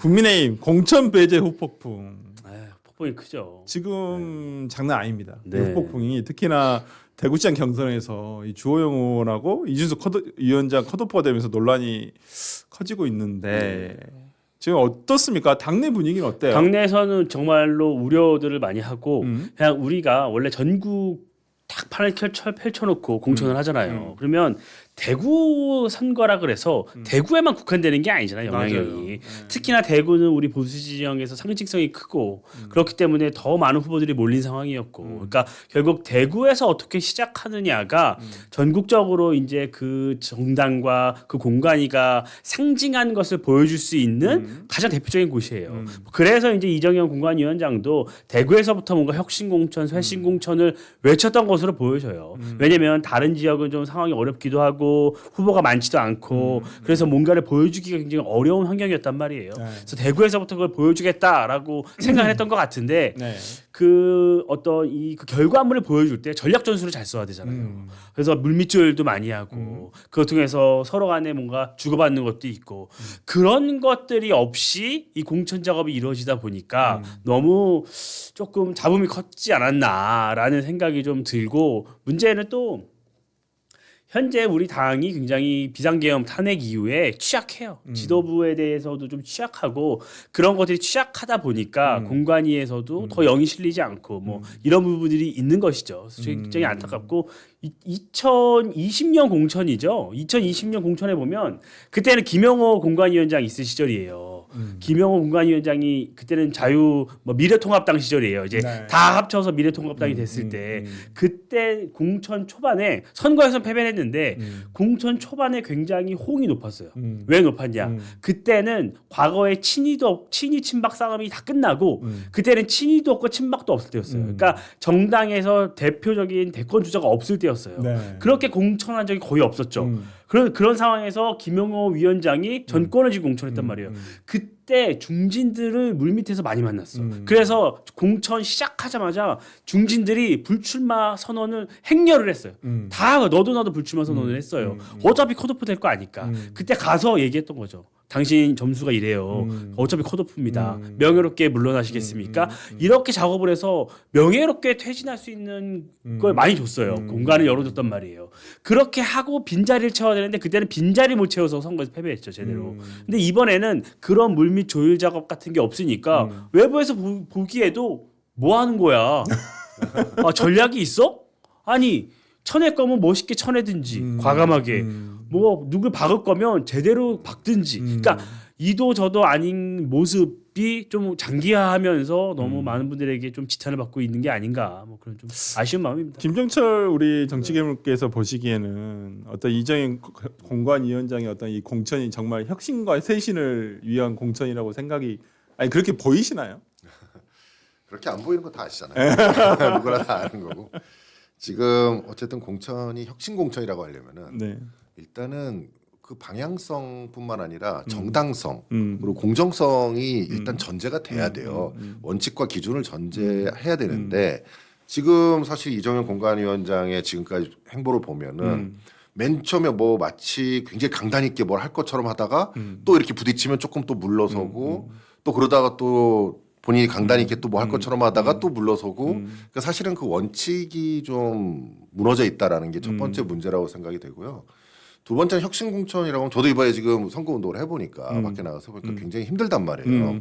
국민의힘 공천 배제 후폭풍. 폭풍이 크죠. 지금 장난 아닙니다. 네. 후폭풍이 특히나 대구시장 경선에서 이 주호영 의원하고 이준석 위원장 컷오프가 되면서 논란이 커지고 있는데 지금 어떻습니까? 당내 분위기는 어때요? 당내에서는 정말로 우려들을 많이 하고 음. 그냥 우리가 원래 전국 딱 판을 펼쳐놓고 공천을 하잖아요. 그러면 대구 선거라 그래서 대구에만 국한되는 게 아니잖아요. 영향력이. 특히나 대구는 우리 보수 지형에서 상징성이 크고 그렇기 때문에 더 많은 후보들이 몰린 상황이었고 그러니까 결국 대구에서 어떻게 시작하느냐가 전국적으로 이제 그 정당과 그 공간이가 상징하는 것을 보여줄 수 있는 가장 대표적인 곳이에요. 그래서 이제 이정현 공관위원장도 대구에서부터 뭔가 혁신공천, 쇄신공천을 외쳤던 것으로 보여져요. 왜냐하면 다른 지역은 좀 상황이 어렵기도 하고 후보가 많지도 않고 그래서 뭔가를 보여주기가 굉장히 어려운 환경이었단 말이에요. 그래서 대구에서부터 그걸 보여주겠다라고 생각을 했던 것 같은데 네. 그 어떤 그 결과물을 보여줄 때 전략 전술을 잘 써야 되잖아요. 그래서 물밑줄도 많이 하고 그것 통해서 서로 간에 뭔가 주고받는 것도 있고 그런 것들이 없이 이 공천 작업이 이루어지다 보니까 너무 조금 잡음이 컸지 않았나라는 생각이 좀 들고 문제는 또 현재 우리 당이 굉장히 비상계엄 탄핵 이후에 취약해요. 지도부에 대해서도 좀 취약하고 그런 것들이 취약하다 보니까 공관위에서도 더 영이 실리지 않고 뭐 이런 부분들이 있는 것이죠. 그래서 굉장히 안타깝고 2020년 공천이죠. 2020년 공천에 보면 그때는 김영호 공관위원장 있을 시절이에요. 김영호 공관위원장이 그때는 미래통합당 시절이에요. 이제 네. 다 합쳐서 미래통합당이 됐을 때 그때 공천 초반에 선거에서 패배를 했는데 공천 초반에 굉장히 호응이 높았어요. 왜 높았냐? 그때는 과거에 친이 친박 싸움이 다 끝나고 그때는 친이도 없고 친박도 없을 때였어요. 그러니까 정당에서 대표적인 대권 주자가 없을 때였어요. 네. 그렇게 공천한 적이 거의 없었죠. 그런 상황에서 김영호 위원장이 전권을 쥐고 공천했단 말이에요. 그때 중진들을 물밑에서 많이 만났어. 그래서 공천 시작하자마자 중진들이 불출마 선언을 행렬을 했어요. 다 너도 나도 불출마 선언을 했어요. 어차피 컷오프 될 거 아니까. 그때 가서 얘기했던 거죠. 당신 점수가 이래요. 어차피 컷오프입니다. 명예롭게 물러나시겠습니까? 이렇게 작업을 해서 명예롭게 퇴진할 수 있는 걸 많이 줬어요. 공간을 열어줬단 말이에요. 그렇게 하고 빈자리를 채워야 되는데 그때는 빈자리 못 채워서 선거에서 패배했죠. 제대로. 근데 이번에는 그런 물밑 조율 작업 같은 게 없으니까 외부에서 보기에도 뭐 하는 거야? 아, 전략이 있어? 아니 쳐낼 거면 멋있게 쳐내든지 과감하게 뭐 누굴 박을 거면 제대로 박든지 그러니까 이도 저도 아닌 모습이 좀 장기화하면서 너무 많은 분들에게 좀 지탄을 받고 있는 게 아닌가 뭐 그런 좀 아쉬운 마음입니다. 김정철 우리 정치개발께서 보시기에는 어떤 이정현 공관위원장의 어떤 이 공천이 정말 혁신과 쇄신을 위한 공천이라고 생각이 그렇게 보이시나요? 그렇게 안 보이는 거 다 아시잖아요. 누구나 다 아는 거고. 지금 어쨌든 공천이 혁신 공천이라고 하려면은 네. 일단은 그 방향성뿐만 아니라 정당성 그리고 공정성이 일단 전제가 돼야 돼요. 원칙과 기준을 전제해야 되는데 지금 사실 이정현 공관위원장의 지금까지 행보를 보면은 맨 처음에 뭐 마치 굉장히 강단 있게 뭘 할 것처럼 하다가 또 이렇게 부딪히면 조금 또 물러서고 또 그러다가 또 본인이 강단 있게 또 뭐 할 것처럼 하다가 또 물러서고 그러니까 사실은 그 원칙이 좀 무너져 있다라는 게 첫 번째 문제라고 생각이 되고요. 두 번째는 혁신 공천이라고 하면 저도 이번에 지금 선거 운동을 해보니까 밖에 나가서 보니까 굉장히 힘들단 말이에요.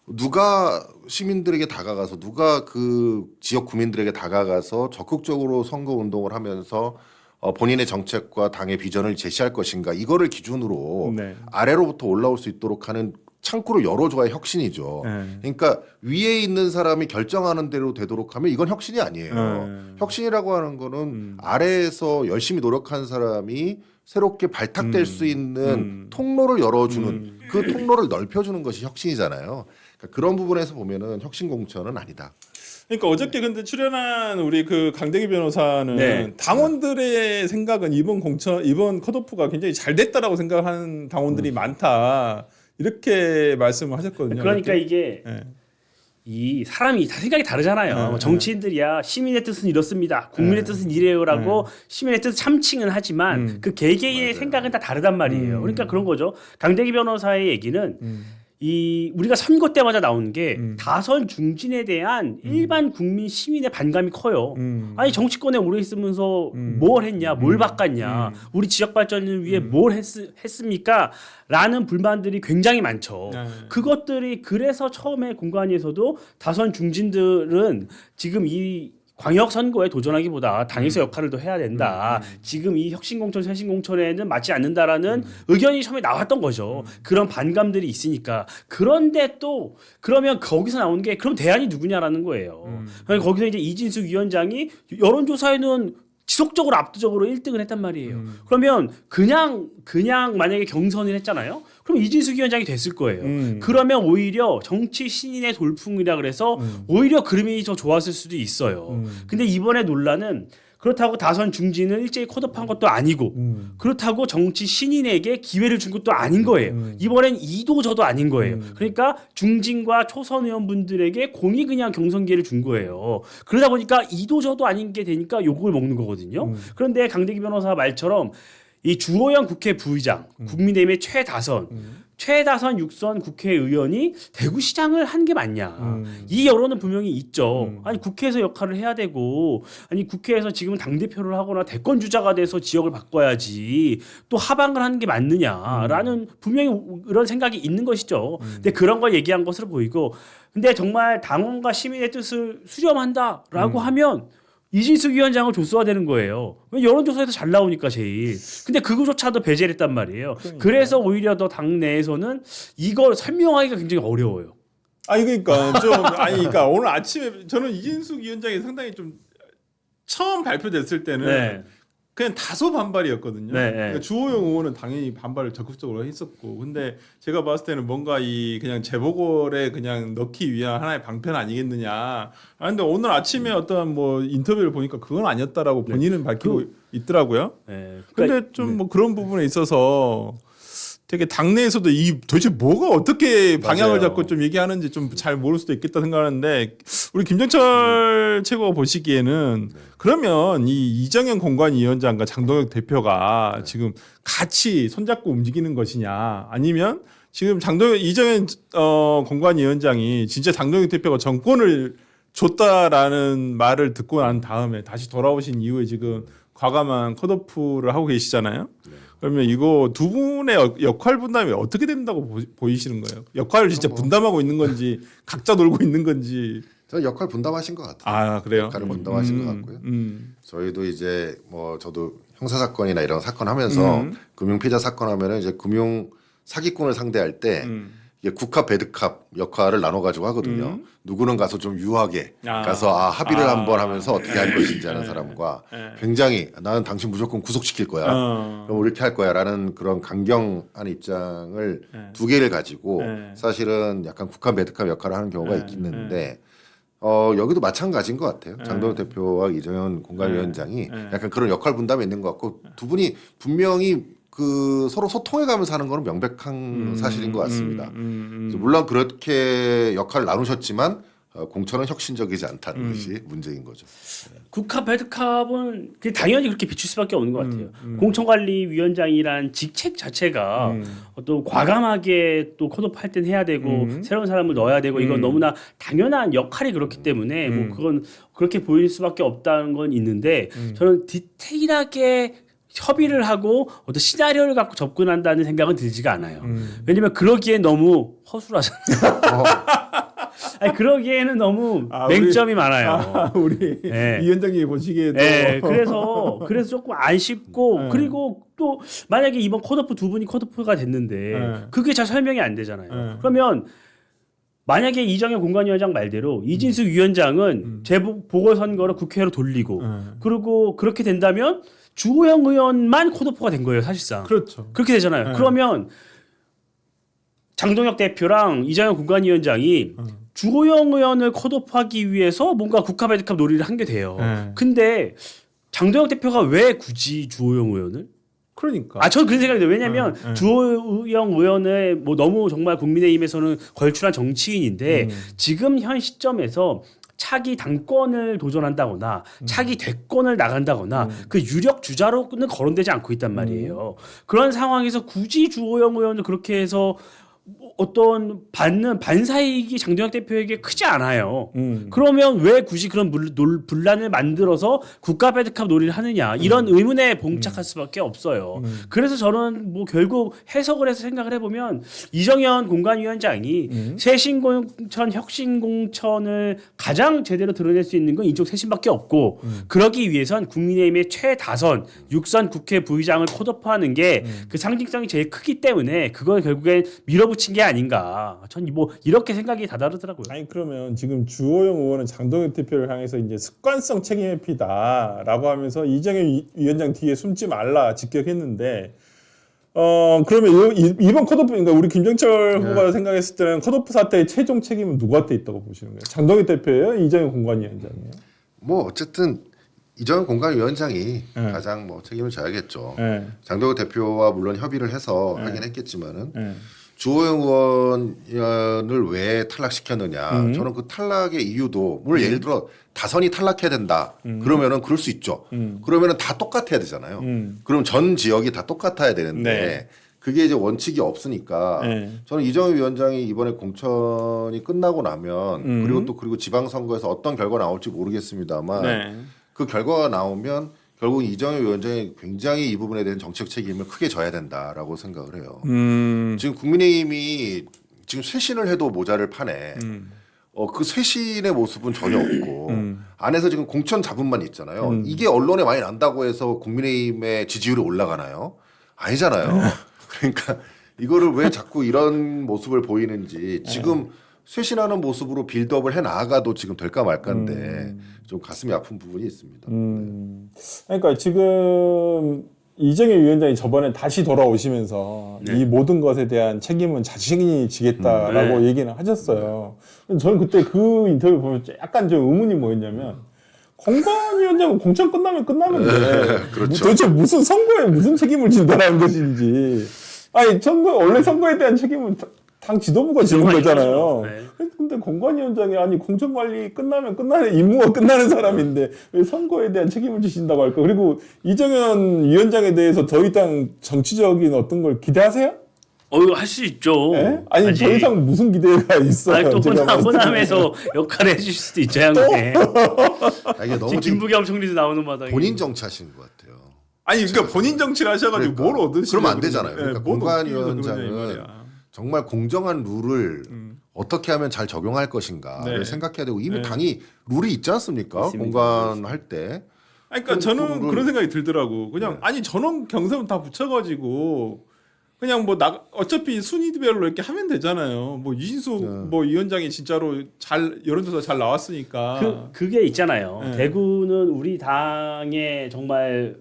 누가 시민들에게 다가가서 누가 그 지역 구민들에게 다가가서 적극적으로 선거 운동을 하면서 본인의 정책과 당의 비전을 제시할 것인가 이거를 기준으로 네. 아래로부터 올라올 수 있도록 하는 창구를 열어줘야 혁신이죠. 그러니까 위에 있는 사람이 결정하는 대로 되도록 하면 이건 혁신이 아니에요. 혁신이라고 하는 거는 아래에서 열심히 노력한 사람이 새롭게 발탁될 수 있는 통로를 열어주는 그 통로를 넓혀주는 것이 혁신이잖아요. 그러니까 그런 부분에서 보면은 혁신 공천은 아니다. 그러니까 어저께 근데 출연한 우리 그 강대기 변호사는 네. 당원들의 생각은 이번 컷오프가 굉장히 잘 됐다라고 생각하는 당원들이 많다 이렇게 말씀을 하셨거든요. 그러니까 이렇게. 이게 네. 이 사람이 다 생각이 다르잖아요. 네. 정치인들이야 시민의 뜻은 이렇습니다. 국민의 뜻은 이래요라고 시민의 뜻을 참칭은 하지만 그 개개인의 맞아요. 생각은 다 다르단 말이에요. 그러니까 그런 거죠. 강대기 변호사의 얘기는 이 우리가 선거 때마다 나오는 게 다선 중진에 대한 일반 국민 시민의 반감이 커요. 아니 정치권에 오래 있으면서 뭘 했냐, 뭘 바꿨냐, 우리 지역 발전을 위해 뭘 했습니까? 라는 불만들이 굉장히 많죠. 그것들이 그래서 처음에 공관위에서도 다선 중진들은 지금 이 광역 선거에 도전하기보다 당에서 역할을 더 해야 된다. 지금 이 혁신공천, 쇄신공천에는 맞지 않는다라는 의견이 처음에 나왔던 거죠. 그런 반감들이 있으니까. 그런데 또 그러면 거기서 나오는 게 그럼 대안이 누구냐라는 거예요. 그러니까 거기서 이제 이진숙 위원장이 여론조사에는 지속적으로 압도적으로 1등을 했단 말이에요. 그러면 그냥 만약에 경선을 했잖아요. 그럼 이진숙 위원장이 됐을 거예요. 그러면 오히려 정치 신인의 돌풍이라 그래서 오히려 그림이 더 좋았을 수도 있어요. 근데 이번에 논란은 그렇다고 다선 중진을 일제히 컷업한 것도 아니고 그렇다고 정치 신인에게 기회를 준 것도 아닌 거예요. 이번엔 이도저도 아닌 거예요. 그러니까 중진과 초선 의원분들에게 공이 그냥 경선 기회를 준 거예요. 그러다 보니까 이도저도 아닌 게 되니까 욕을 먹는 거거든요. 그런데 강대기 변호사 말처럼 이 주호영 국회 부의장, 국민의힘의 최다선 6선 국회의원이 대구시장을 한 게 맞냐. 이 여론은 분명히 있죠. 아니 국회에서 역할을 해야 되고 아니 국회에서 지금 당대표를 하거나 대권 주자가 돼서 지역을 바꿔야지 또 하방을 하는 게 맞느냐라는 분명히 그런 생각이 있는 것이죠. 근데 그런 걸 얘기한 것으로 보이고 근데 정말 당원과 시민의 뜻을 수렴한다라고 하면 이진숙 위원장을 조수화되는 거예요. 왜 여론조사에서 잘 나오니까 제일. 근데 그거조차도 배제를 했단 말이에요. 그래서 오히려 더 당내에서는 이걸 설명하기가 굉장히 어려워요. 아니 그러니까 오늘 아침에 저는 이진숙 위원장이 상당히 좀 처음 발표됐을 때는 네. 그냥 다소 반발이었거든요. 네, 네. 그러니까 주호영 의원은 당연히 반발을 적극적으로 했었고, 근데 제가 봤을 때는 뭔가 이 그냥 재보궐에 그냥 넣기 위한 하나의 방편 아니겠느냐. 아 근데 오늘 아침에 어떤 뭐 인터뷰를 보니까 그건 아니었다라고 본인은 밝히고 있더라고요. 네. 근데 좀 뭐 그런 부분에 있어서 되게 당내에서도 이 도대체 뭐가 어떻게 방향을 맞아요. 잡고 좀 얘기하는지 좀 잘 모를 수도 있겠다 생각하는데 우리 김정철 최고가 보시기에는 그러면 이 이정현 공관위원장과 장동혁 대표가 지금 같이 손잡고 움직이는 것이냐 아니면 지금 이정현 공관위원장이 진짜 장동혁 대표가 정권을 줬다라는 말을 듣고 난 다음에 다시 돌아오신 이후에 지금 과감한 컷오프를 하고 계시잖아요. 그러면 이거 두 분의 역할 분담이 어떻게 된다고 보이시는 거예요? 역할을 진짜 분담하고 있는 건지 각자 놀고 있는 건지. 저는 역할 분담하신 것 같아요. 아 그래요? 역할을 분담하신 것 같고요. 저희도 이제 뭐 저도 형사 사건이나 이런 사건 하면서 금융 피자 사건 하면은 이제 금융 사기꾼을 상대할 때 이게 국합 배드캅 역할을 나눠 가지고 하거든요. 누구는 가서 좀 유하게 가서 합의를 한번 하면서 어떻게 할 것인지 하는 사람과 굉장히 나는 당신 무조건 구속시킬 거야. 그럼 이렇게 할 거야라는 그런 강경한 입장을 두 개를 가지고 사실은 약간 국합 배드캅 역할을 하는 경우가 있겠는데 여기도 마찬가지인 것 같아요. 장동혁 대표와 이정현 공관위원장이 약간 그런 역할 분담이 있는 것 같고 두 분이 분명히 그 서로 소통해가면서 하는 거는 명백한 사실인 것 같습니다. 그래서 물론 그렇게 역할을 나누셨지만 공천은 혁신적이지 않다는 것이 문제인 거죠. 국합 배드캅은 당연히 그렇게 비출 수밖에 없는 것 같아요. 공천관리위원장이란 직책 자체가 어떤 과감하게 또 컷오프할 땐 해야 되고 새로운 사람을 넣어야 되고 이건 너무나 당연한 역할이 그렇기 때문에 뭐 그건 그렇게 보일 수밖에 없다는 건 있는데 저는 디테일하게 협의를 하고 어떤 시나리오를 갖고 접근한다는 생각은 들지가 않아요. 왜냐면 그러기엔 너무 허술하잖아요. 아니, 그러기에는 너무 맹점이 많아요. 우리 네. 위원장님이 보시기에도 그래서 조금 아쉽고 그리고 또 만약에 이번 컷오프 두 분이 컷오프가 됐는데 그게 잘 설명이 안 되잖아요. 그러면 만약에 이정현 공관위원장 말대로 이진숙 위원장은 재보궐선거를 국회로 돌리고 그리고 그렇게 된다면 주호영 의원만 컷오프가 된 거예요, 사실상. 그렇죠. 그렇게 되잖아요. 그러면 장동혁 대표랑 이정현 공관위원장이 주호영 의원을 컷오프하기 위해서 뭔가 국합 배드캅 놀이를 한 게 돼요. 근데 장동혁 대표가 왜 굳이 주호영 의원을? 그러니까. 저는 그런 생각이 들어요. 왜냐면 주호영 의원의 뭐 너무 정말 국민의힘에서는 걸출한 정치인인데 지금 현 시점에서 차기 당권을 도전한다거나 차기 대권을 나간다거나 그 유력 주자로는 거론되지 않고 있단 말이에요. 그런 상황에서 굳이 주호영 의원을 그렇게 해서 어떤 받는 반사이익이 장동혁 대표에게 크지 않아요. 그러면 왜 굳이 그런 분란을 만들어서 국가 배드캅 놀이를 하느냐 이런 의문에 봉착할 수밖에 없어요. 그래서 저는 뭐 결국 해석을 해서 생각을 해보면 이정현 공관위원장이 쇄신공천, 혁신공천을 가장 제대로 드러낼 수 있는 건 이쪽 쇄신밖에 없고 그러기 위해선 국민의힘의 최다선 6선 국회 부의장을 컷오프하는 게 그 상징성이 제일 크기 때문에 그걸 결국엔 밀어붙인 게 아닌가. 전 뭐 이렇게 생각이 다다르더라고요. 아니 그러면 지금 주호영 의원은 장동혁 대표를 향해서 이제 습관성 책임 회피다라고 하면서 이정현 위원장 뒤에 숨지 말라 직격했는데 그러면 이번 컷오프 그러니까 우리 김정철 후보가 생각했을 때는 컷오프 사태의 최종 책임은 누구한테 있다고 보시는 거예요? 장동혁 대표예요? 이정현 공관위원장이에요? 뭐 어쨌든 이정현 공관위원장이 가장 뭐 책임을 져야겠죠. 장동혁 대표와 물론 협의를 해서 하긴 했겠지만은 주호영 의원을 왜 탈락시켰느냐. 저는 그 탈락의 이유도 물론 예를 들어 다선이 탈락해야 된다. 그러면은 그럴 수 있죠. 그러면은 다 똑같아야 되잖아요. 그럼 전 지역이 다 똑같아야 되는데 그게 이제 원칙이 없으니까 저는 이정현 위원장이 이번에 공천이 끝나고 나면 그리고 지방선거에서 어떤 결과 나올지 모르겠습니다만 그 결과가 나오면 결국 이정현 위원장이 굉장히 이 부분에 대한 정책 책임을 크게 져야 된다라고 생각을 해요. 지금 국민의힘이 지금 쇄신을 해도 모자를 파네. 그 쇄신의 모습은 전혀 없고 안에서 지금 공천 잡음만 있잖아요. 이게 언론에 많이 난다고 해서 국민의힘의 지지율이 올라가나요? 아니잖아요. 그러니까 이거를 왜 자꾸 이런 모습을 보이는지 지금 쇄신하는 모습으로 빌드업을 해 나가도 지금 될까 말까인데 좀 가슴이 아픈 부분이 있습니다. 그러니까 지금 이정현 위원장이 저번에 다시 돌아오시면서 이 모든 것에 대한 책임은 자신이 지겠다라고 얘기는 하셨어요. 저는 그때 그 인터뷰 보면서 약간 좀 의문이 뭐였냐면 공관위원장은 공천 끝나면 돼. 그렇죠. 도대체 무슨 선거에 무슨 책임을 진다라는 것인지. 아니 원래 선거에 대한 책임은 당 지도부가 지는 거잖아요. 근데 공관위원장이 아니 공천관리 끝나면 끝나는 임무가 끝나는 사람인데 왜 선거에 대한 책임을 지신다고 할까? 그리고 이정현 위원장에 대해서 더 이상 정치적인 어떤 걸 기대하세요? 할 수 있죠. 네? 아니 더 이상 무슨 기대가 있어요? 아니, 또 호남에서 역할을 해주실 수도 있죠, 양국에. 이게 너무 지금 김부겸 총리도 나오는 마당에 본인 정치하신 것 같아요. 아니 그러니까 본인 정치를 하셔가지고 뭘 얻으시려고 그러면 안 되잖아요. 그러니까 뭘 공관위원장은 정말 공정한 룰을 어떻게 하면 잘 적용할 것인가를 생각해야 되고 이미 당이 룰이 있지 않습니까? 공관할 때. 그러니까 저는 그런 생각이 들더라고. 그냥 아니 전원 경선은 다 붙여가지고 그냥 뭐 어차피 순위별로 이렇게 하면 되잖아요. 뭐 이진수 뭐 위원장이 진짜로 잘 여론조사 잘 나왔으니까. 그게 있잖아요. 대구는 우리 당의 정말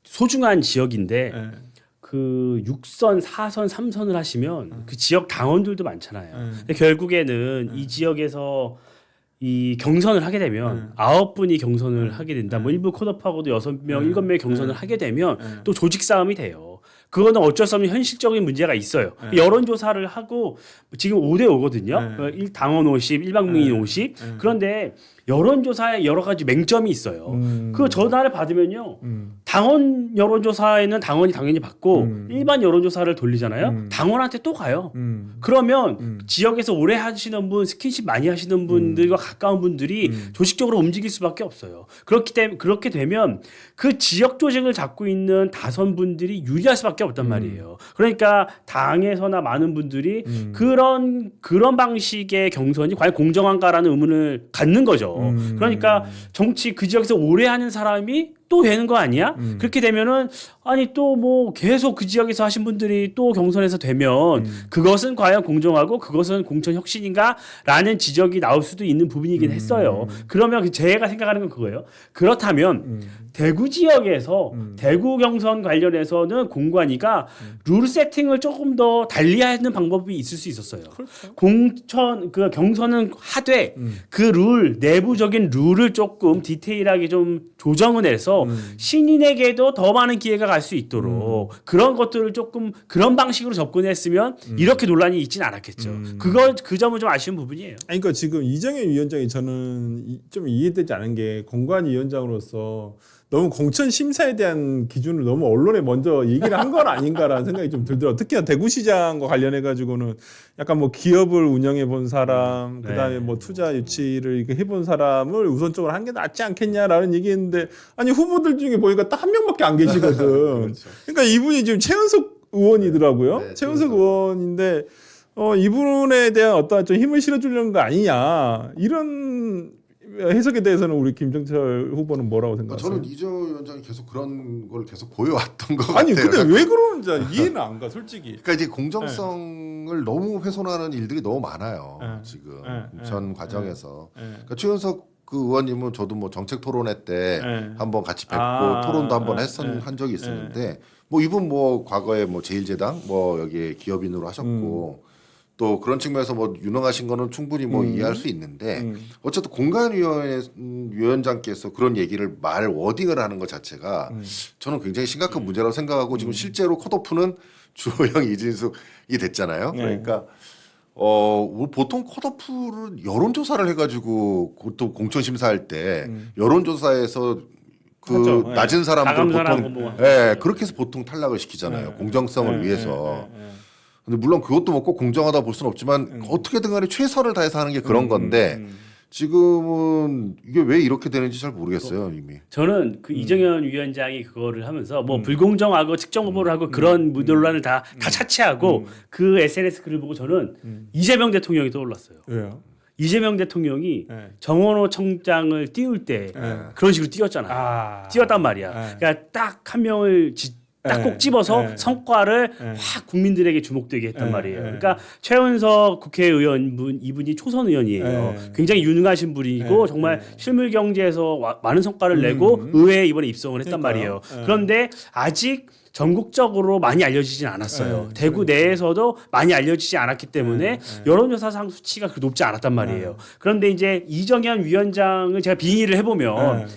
소중한 지역인데. 그 6선, 4선, 3선을 하시면 그 지역 당원들도 많잖아요. 근데 결국에는 이 지역에서 이 경선을 하게 되면 9분이 경선을 하게 된다. 뭐 일부 컷오프하고도 6명, 7명의 경선을 하게 되면 또 조직 싸움이 돼요. 그거는 어쩔 수 없는 현실적인 문제가 있어요. 여론조사를 하고 지금 5대5거든요. 당원 50, 일반국민 50. 그런데 여론조사에 여러 가지 맹점이 있어요. 그 전화를 받으면요. 당원 여론조사에는 당원이 당연히 받고 일반 여론조사를 돌리잖아요. 당원한테 또 가요. 그러면 지역에서 오래 하시는 분, 스킨십 많이 하시는 분들과 가까운 분들이 조직적으로 움직일 수밖에 없어요. 그렇게 되면 그 지역 조직을 잡고 있는 다선분들이 유리할 수밖에 없단 말이에요. 그러니까 당에서나 많은 분들이 그런 방식의 경선이 과연 공정한가라는 의문을 갖는 거죠. 그러니까 정치 그 지역에서 오래 하는 사람이 또 되는 거 아니야? 그렇게 되면은 아니 또 뭐 계속 그 지역에서 하신 분들이 또 경선에서 되면 그것은 과연 공정하고 그것은 공천 혁신인가라는 지적이 나올 수도 있는 부분이긴 했어요. 그러면 제가 생각하는 건 그거예요. 그렇다면 대구 지역에서 대구 경선 관련해서는 공관위가 룰 세팅을 조금 더 달리하는 방법이 있을 수 있었어요. 그렇죠. 그 경선은 하되 그 룰 내부적인 룰을 조금 디테일하게 좀 조정을 해서 신인에게도 더 많은 기회가 갈 수 있도록 그런 것들을 조금 그런 방식으로 접근했으면 이렇게 논란이 있지는 않았겠죠. 그 점은 좀 아쉬운 부분이에요. 아니, 그러니까 지금 이정현 위원장이 저는 좀 이해되지 않은 게 공관위원장으로서 너무 공천 심사에 대한 기준을 너무 언론에 먼저 얘기를 한 건 아닌가라는 생각이 좀 들더라고요. 특히나 대구시장과 관련해 가지고는 약간 뭐 기업을 운영해 본 사람, 그다음에 뭐 투자 유치를 이렇게 해본 사람을 우선적으로 한 게 낫지 않겠냐라는 얘기했는데 아니 후보들 중에 보니까 딱 한 명밖에 안 계시거든. 그렇죠. 그러니까 이분이 지금 최은석 의원이더라고요. 네, 최은석 의원인데 이분에 대한 어떤 좀 힘을 실어주려는 거 아니냐 이런 해석에 대해서는 우리 김정철 후보는 뭐라고 생각하세요? 저는 이정현 위원장이 계속 그런 걸 계속 보여왔던 것 아니 같아요. 근데 왜 그러는지 이해는 안 가 솔직히. 그러니까 이제 공정성을 너무 훼손하는 일들이 너무 많아요. 네. 지금 네. 공천 네. 과정에서. 네. 그러니까 최윤석 그 의원님은 저도 뭐 정책 토론회 때 네. 한번 같이 뵙고 아, 토론도 한번 네. 한 적이 있었는데 뭐 이분 뭐 과거에 뭐 제일제당 뭐 여기 기업인으로 하셨고 또 그런 측면에서 뭐 유능하신 거는 충분히 뭐 이해할 수 있는데 어쨌든 공관위원장께서 그런 얘기를 말 워딩을 하는 것 자체가 저는 굉장히 심각한 문제라고 생각하고 지금 실제로 컷오프는 주호영 이진숙이 됐잖아요. 그러니까 보통 컷오프를 여론조사를 해가지고 또 공천 심사할 때 여론조사에서 그 하죠. 낮은 사람들 가감사라고 보통 뭐. 그렇게 해서 보통 탈락을 시키잖아요. 공정성을 위해서. 네. 근데 물론 그것도 뭐 꼭 공정하다 볼 수는 없지만 어떻게든 간에 최선을 다해서 하는 게 그런 건데 지금은 이게 왜 이렇게 되는지 잘 모르겠어요 이미. 저는 그 이정현 위원장이 그거를 하면서 뭐 불공정하고 측정 후보를 하고 그런 논란을 다 차치하고 그 SNS 글을 보고 저는 이재명 대통령이 떠올랐어요. 왜요? 이재명 대통령이 네. 정원호 청장을 띄울 때 그런 식으로 띄웠잖아요. 띄웠단 말이야. 그러니까 딱 한 명을 딱 꼭 집어서 성과를 확 국민들에게 주목되게 했단 말이에요. 그러니까 최은석 국회의원 이분이 초선 의원이에요. 굉장히 유능하신 분이고 정말 실물 경제에서 많은 성과를 내고 의회에 이번에 입성을 했단 말이에요. 그런데 아직 전국적으로 많이 알려지진 않았어요. 대구 내에서도 많이 알려지지 않았기 때문에 여론조사상 수치가 그렇게 높지 않았단 말이에요. 그런데 이제 이정현 위원장을 제가 빙의를 해보면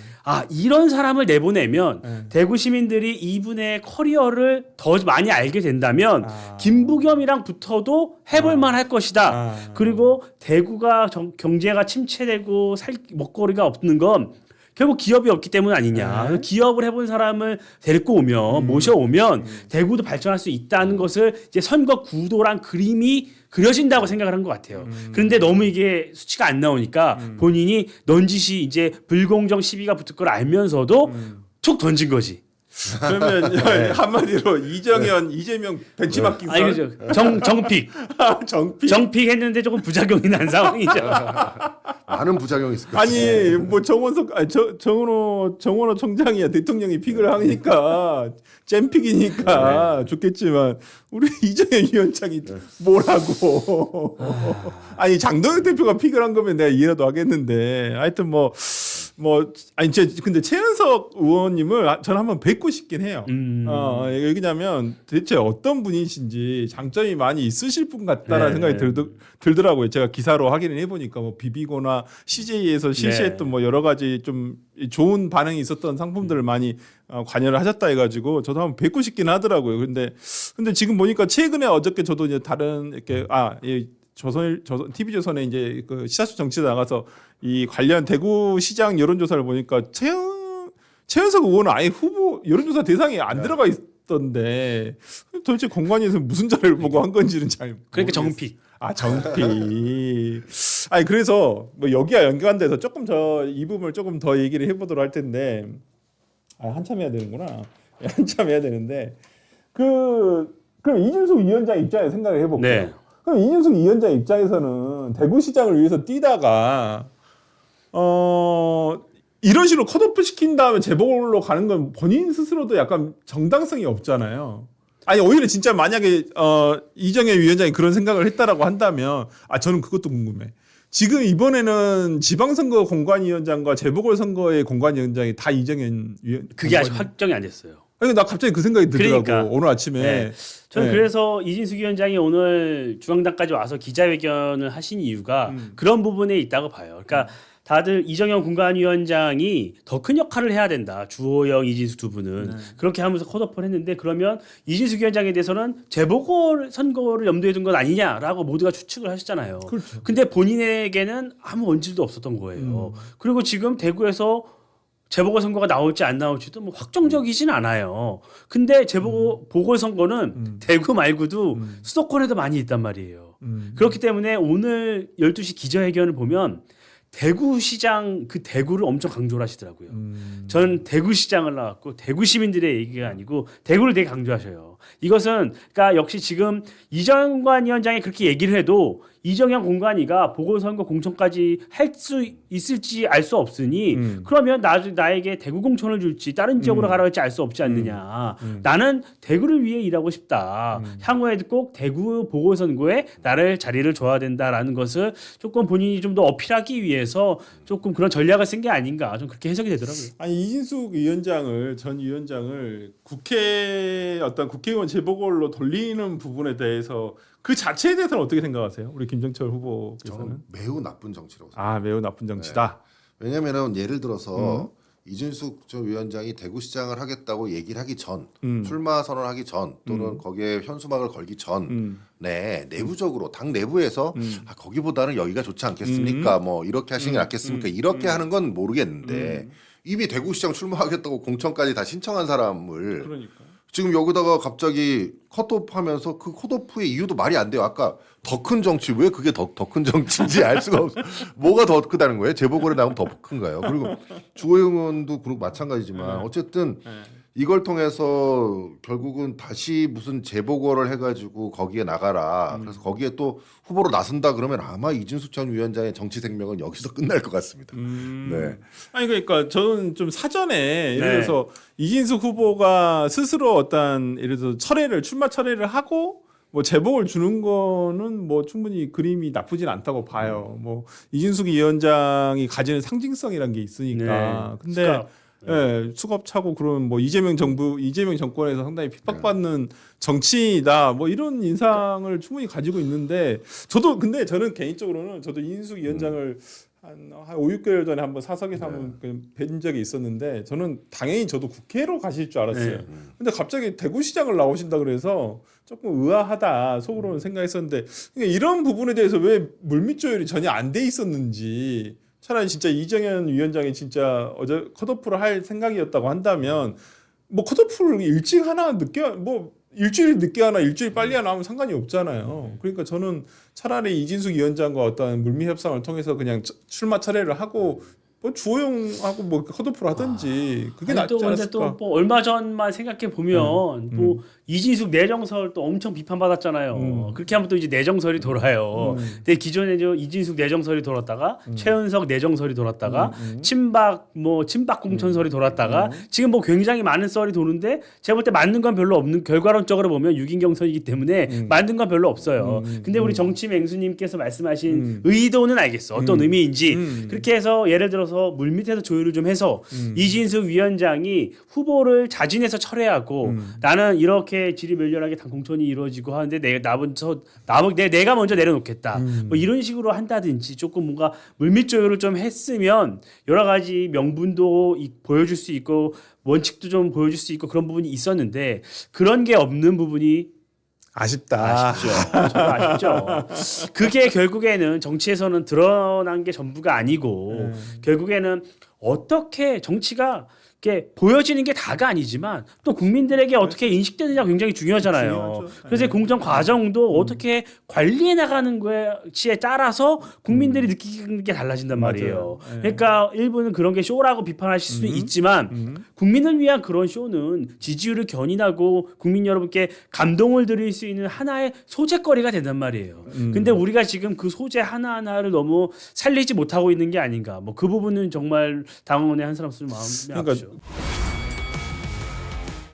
이런 사람을 내보내면 대구 시민들이 이분의 커리어를 더 많이 알게 된다면 김부겸이랑 붙어도 해볼만 할 것이다. 그리고 대구가 경제가 침체되고 먹거리가 없는 건 결국 기업이 없기 때문 아니냐. 기업을 해본 사람을 데리고 오면 모셔오면 대구도 발전할 수 있다는 것을 이제 선거 구도랑 그림이 그려진다고 생각을 한 것 같아요. 그런데 너무 이게 수치가 안 나오니까 본인이 넌지시 이제 불공정 시비가 붙을 걸 알면서도 툭 던진 거지. 그러면 한마디로 이정현, 이재명 벤치마킹 아니 그죠. 정픽 정픽 했는데 조금 부작용이 난 상황이죠. 많은 부작용이 있을 것 같아요. 아니 뭐 정원석 정원호 총장이야 대통령이 픽을 하니까 잼픽이니까 좋겠지만 우리 이정현 위원장이 뭐라고 아니 장동혁 대표가 픽을 한 거면 내가 이해라도 하겠는데 하여튼 아니 근데 최은석 의원님을 저는 한번 뵙고 싶긴 해요. 왜냐면 대체 어떤 분이신지 장점이 많이 있으실 분 같다라는 생각이 들더라고요. 제가 기사로 확인을 해보니까 뭐 비비고나 CJ에서 실시했던 뭐 여러 가지 좀 좋은 반응이 있었던 상품들을 많이 관여를 하셨다 해가지고 저도 한번 뵙고 싶긴 하더라고요. 근데 지금 보니까 최근에 어저께 저도 이제 다른 이렇게 조선 TV조선에 이제 그 시사수 정치에 나가서 이 관련 대구 시장 여론조사를 보니까 최은석 의원은 아예 후보 여론조사 대상에 안 들어가 있던데 도대체 공관위에서 무슨 자료를 보고 한 건지는 잘 그러니까 모르겠어요. 정픽. 정픽. 아니 그래서 뭐 여기와 연관돼서 조금 이 부분을 조금 더 얘기를 해보도록 할 텐데 한참 해야 되는구나. 한참 해야 되는데 그럼 이준석 위원장 입장에 생각을 해볼게요. 네. 그럼 이준석 위원장 입장에서는 대구시장을 위해서 뛰다가 이런 식으로 컷오프 시킨 다음에 재보궐로 가는 건 본인 스스로도 약간 정당성이 없잖아요. 아니 오히려 진짜 만약에 이정현 위원장이 그런 생각을 했다라고 한다면 저는 그것도 궁금해. 지금 이번에는 지방선거 공관위원장과 재보궐선거의 공관위원장이 다 이정현 위원. 그게 아직 확정이 안 됐어요. 아니 나 갑자기 그 생각이 들더라고. 그러니까. 오늘 아침에. 저는 그래서 이진숙 위원장이 오늘 중앙당까지 와서 기자회견을 하신 이유가 그런 부분에 있다고 봐요. 그러니까 다들 이정현 공관위원장이 더 큰 역할을 해야 된다. 주호영, 이진숙 두 분은 그렇게 하면서 컷오프를 했는데 그러면 이진숙 위원장에 대해서는 재보궐 선거를 염두에 둔 건 아니냐라고 모두가 추측을 하셨잖아요. 그렇죠. 근데 본인에게는 아무 원질도 없었던 거예요. 그리고 지금 대구에서 재보궐선거가 나올지 안 나올지도 뭐 확정적이진 않아요. 근데 재보궐선거는 대구 말고도 수도권에도 많이 있단 말이에요. 그렇기 때문에 오늘 12시 기자회견을 보면 대구시장 그 대구를 엄청 강조를 하시더라고요. 저는 대구시장을 나왔고 대구 시민들의 얘기가 아니고 대구를 되게 강조하셔요. 이것은 그러니까 역시 지금 이정현 공관위원장이 그렇게 얘기를 해도 이정현 공관위가 보궐선거 공천까지 할 수 있을지 알 수 없으니 그러면 나에게 대구 공천을 줄지 다른 지역으로 가라고 할지 알 수 없지 않느냐. 나는 대구를 위해 일하고 싶다. 향후에 꼭 대구 보궐선거에 나를 자리를 줘야 된다라는 것을 조금 본인이 좀 더 어필하기 위해서 조금 그런 전략을 쓴 게 아닌가 좀 그렇게 해석이 되더라고요. 아니 이진숙 전 위원장을 국회 어떤 국회의원 재보궐로 돌리는 부분에 대해서 그 자체에 대해서는 어떻게 생각하세요? 우리 김정철 후보께서는? 저는 매우 나쁜 정치라고 생각합니다. 아 매우 나쁜 정치다. 왜냐하면 예를 들어서 이준숙 전 위원장이 대구시장을 하겠다고 얘기를 하기 전, 출마 선언하기 전 또는 거기에 현수막을 걸기 전에 내부적으로 당 내부에서 거기보다는 여기가 좋지 않겠습니까? 뭐 이렇게 하시는 게 낫겠습니까? 이렇게 하는 건 모르겠는데 이미 대구시장 출마하겠다고 공천까지 다 신청한 사람을 그러니까. 지금 여기다가 갑자기 컷오프하면서 그 컷오프의 이유도 말이 안 돼요. 아까 더 큰 정치 왜 그게 더 큰 정치인지 알 수가 없어. 뭐가 더 크다는 거예요? 재보궐에 나오면 더 큰가요? 그리고 주호영 의원도 그렇고 마찬가지지만 어쨌든 이걸 통해서 결국은 다시 무슨 재보궐을 해가지고 거기에 나가라. 그래서 거기에 또 후보로 나선다 그러면 아마 이준숙 전 위원장의 정치 생명은 여기서 끝날 것 같습니다. 네. 아니 그러니까 저는 좀 사전에 예를 들어서 이진숙 후보가 스스로 어떤 예를 들어서 출마 철회를 하고 뭐 재보궐 주는 거는 뭐 충분히 그림이 나쁘진 않다고 봐요. 뭐 이진숙 위원장이 가지는 상징성이란 게 있으니까. 근데 수갑 차고 그런 뭐 이재명 정권에서 상당히 핍박받는 정치인이다 뭐 이런 인상을 충분히 가지고 있는데 근데 저는 개인적으로는 저도 이진숙 위원장을 한 5, 6개월 전에 한번 사석에서 한번 뵌 적이 있었는데 저는 당연히 저도 국회로 가실 줄 알았어요. 근데 갑자기 대구시장을 나오신다 그래서 조금 의아하다 속으로는 생각했었는데 그러니까 이런 부분에 대해서 왜 물밑 조율이 전혀 안 돼 있었는지 차라리 진짜 이정현 위원장이 진짜 어제 컷오프를 할 생각이었다고 한다면 뭐 컷오프를 일찍 하나 늦게 뭐 일주일 늦게 하나 일주일 빨리 하나 하면 상관이 없잖아요. 그러니까 저는 차라리 이진숙 위원장과 어떤 물밑 협상을 통해서 그냥 출마 철회를 하고 뭐 주호영하고 뭐 컷오프를 하든지 그게 낫지 않았을까? 또 뭐 얼마 전만 생각해 보면 뭐 이진숙 내정설 또 엄청 비판받았잖아요. 그렇게 하면 또 이제 내정설이 돌아요. 근데 기존에 이진숙 내정설이 돌았다가 최은석 내정설이 돌았다가 친박 공천설이 돌았다가 지금 뭐 굉장히 많은 썰이 도는데 제가 볼 때 맞는 건 별로 없는 결과론적으로 보면 유긴경선이기 때문에 맞는 건 별로 없어요. 근데 우리 정치 맹수님께서 말씀하신 의도는 알겠어. 어떤 의미인지 그렇게 해서 예를 들어서 물밑에서 조율을 좀 해서 이진숙 위원장이 후보를 자진해서 철회하고 나는 이렇게 지리멸렬하게 당 공천이 이루어지고 하는데 내가 먼저 내려놓겠다. 뭐 이런 식으로 한다든지 조금 뭔가 물밑 조율을 좀 했으면 여러 가지 명분도 보여줄 수 있고 원칙도 좀 보여줄 수 있고 그런 부분이 있었는데 그런 게 없는 부분이 아쉽다. 아쉽죠. 저도 아쉽죠. 그게 결국에는 정치에서는 드러난 게 전부가 아니고 결국에는 어떻게 정치가 이렇게 보여지는 게 다가 아니지만 또 국민들에게 어떻게 인식되느냐가 굉장히 중요하잖아요. 중요하죠. 그래서 이 공정 과정도 어떻게 관리해 나가는 것에 따라서 국민들이 느끼는 게 달라진단 말이에요. 그러니까 일부는 그런 게 쇼라고 비판하실 수도 있지만 국민을 위한 그런 쇼는 지지율을 견인하고 국민 여러분께 감동을 드릴 수 있는 하나의 소재거리가 된단 말이에요. 근데 우리가 지금 그 소재 하나하나를 너무 살리지 못하고 있는 게 아닌가. 뭐 그 부분은 정말 당원의 한 사람으로서 마음이 아프죠.